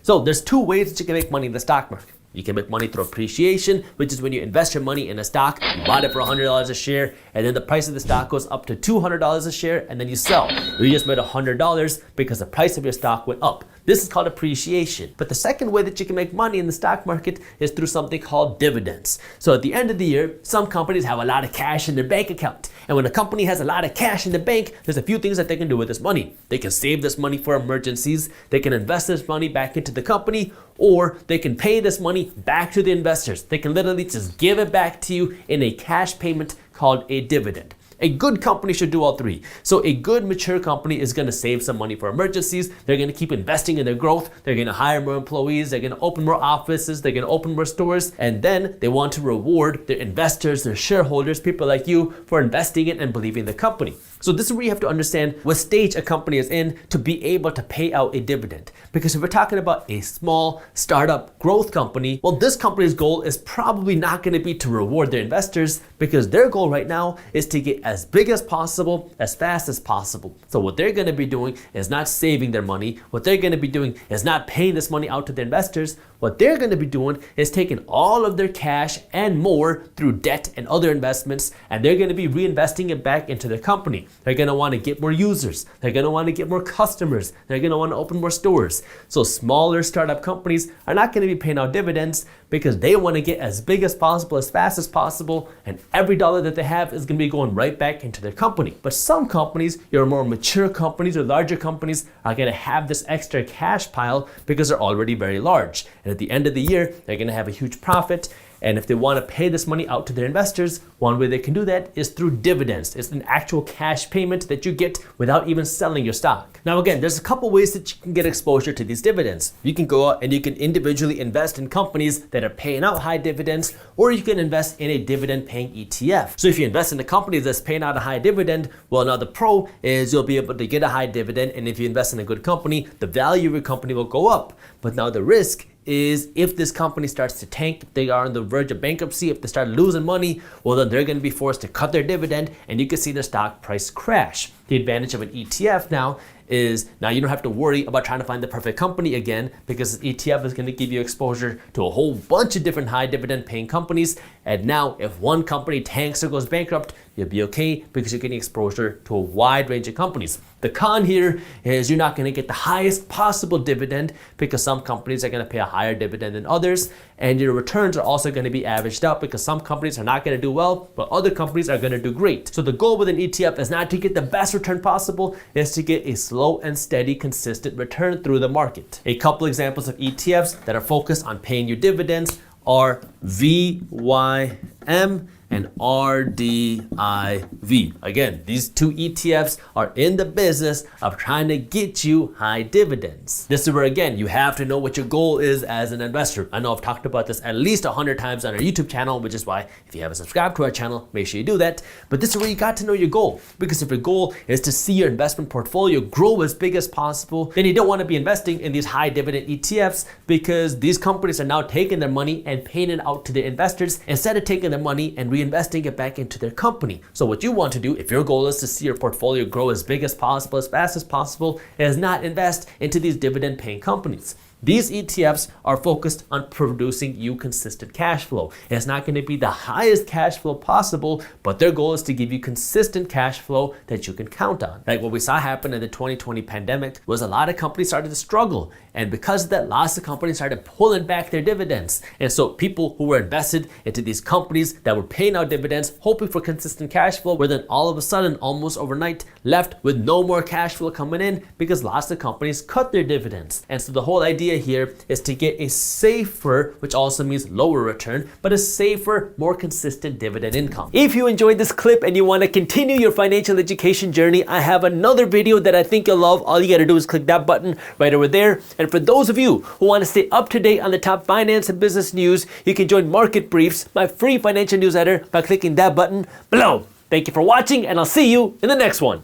So there's two ways that you can make money in the stock market. You can make money through appreciation, which is when you invest your money in a stock, you bought it for $100 a share, and then the price of the stock goes up to $200 a share, and then you sell. You just made $100 because the price of your stock went up. This is called appreciation. But the second way that you can make money in the stock market is through something called dividends. So at the end of the year, some companies have a lot of cash in their bank account. And when a company has a lot of cash in the bank, there's a few things that they can do with this money. They can save this money for emergencies, they can invest this money back into the company, or they can pay this money back to the investors. They can literally just give it back to you in a cash payment called a dividend. A good company should do all three. So a good mature company is going to save some money for emergencies. They're going to keep investing in their growth. They're going to hire more employees. They're going to open more offices. They're going to open more stores. And then they want to reward their investors, their shareholders, people like you for investing in and believing in the company. So this is where you have to understand what stage a company is in to be able to pay out a dividend. Because if we're talking about a small startup growth company, well, this company's goal is probably not going to be to reward their investors, because their goal right now is to get as big as possible, as fast as possible. So what they're going to be doing is not saving their money. What they're going to be doing is not paying this money out to the investors. What they're going to be doing is taking all of their cash and more through debt and other investments, and they're going to be reinvesting it back into their company. They're going to want to get more users. They're going to want to get more customers. They're going to want to open more stores. So smaller startup companies are not going to be paying out dividends because they want to get as big as possible, as fast as possible, and every dollar that they have is going to be going right back into their company. But some companies, your more mature companies or larger companies, are going to have this extra cash pile because they're already very large. And at the end of the year, they're going to have a huge profit. And if they want to pay this money out to their investors, one way they can do that is through dividends. It's an actual cash payment that you get without even selling your stock. Now again, there's a couple ways that you can get exposure to these dividends. You can go out and you can individually invest in companies that are paying out high dividends, or you can invest in a dividend paying ETF. So if you invest in a company that's paying out a high dividend, well, now the pro is you'll be able to get a high dividend, and if you invest in a good company, the value of your company will go up. But now the risk is if this company starts to tank, if they are on the verge of bankruptcy, if they start losing money, well then they're going to be forced to cut their dividend, and you can see their stock price crash. The advantage of an ETF now is now you don't have to worry about trying to find the perfect company again, because the ETF is going to give you exposure to a whole bunch of different high dividend paying companies. And now if one company tanks or goes bankrupt, you'll be okay because you're getting exposure to a wide range of companies. The con here is you're not going to get the highest possible dividend because some companies are going to pay a higher dividend than others, and your returns are also going to be averaged out because some companies are not going to do well, but other companies are going to do great. So the goal with an ETF is not to get the best return possible, is to get a slow and steady, consistent return through the market. A couple examples of ETFs that are focused on paying you dividends are VYM and RDIV. Again, these two ETFs are in the business of trying to get you high dividends. This is where, again, you have to know what your goal is as an investor. I know I've talked about this at least 100 times on our YouTube channel, which is why if you haven't subscribed to our channel, make sure you do that. But this is where you got to know your goal, because if your goal is to see your investment portfolio grow as big as possible, then you don't want to be investing in these high dividend ETFs, because these companies are now taking their money and paying it out to their investors instead of taking their money and reinvesting it back into their company. So what you want to do, if your goal is to see your portfolio grow as big as possible, as fast as possible, is not invest into these dividend paying companies. These ETFs are focused on producing you consistent cash flow. It's not going to be the highest cash flow possible, but their goal is to give you consistent cash flow that you can count on. Like what we saw happen in the 2020 pandemic was a lot of companies started to struggle. And because of that, lots of companies started pulling back their dividends. And so people who were invested into these companies that were paying out dividends, hoping for consistent cash flow, were then all of a sudden, almost overnight, left with no more cash flow coming in because lots of companies cut their dividends. And so the whole idea here is to get a safer, which also means lower return, but a safer, more consistent dividend income. If you enjoyed this clip and you want to continue your financial education journey, I have another video that I think you'll love. All you got to do is click that button right over there. And for those of you who want to stay up to date on the top finance and business news, you can join Market Briefs, my free financial newsletter, by clicking that button below. Thank you for watching, and I'll see you in the next one.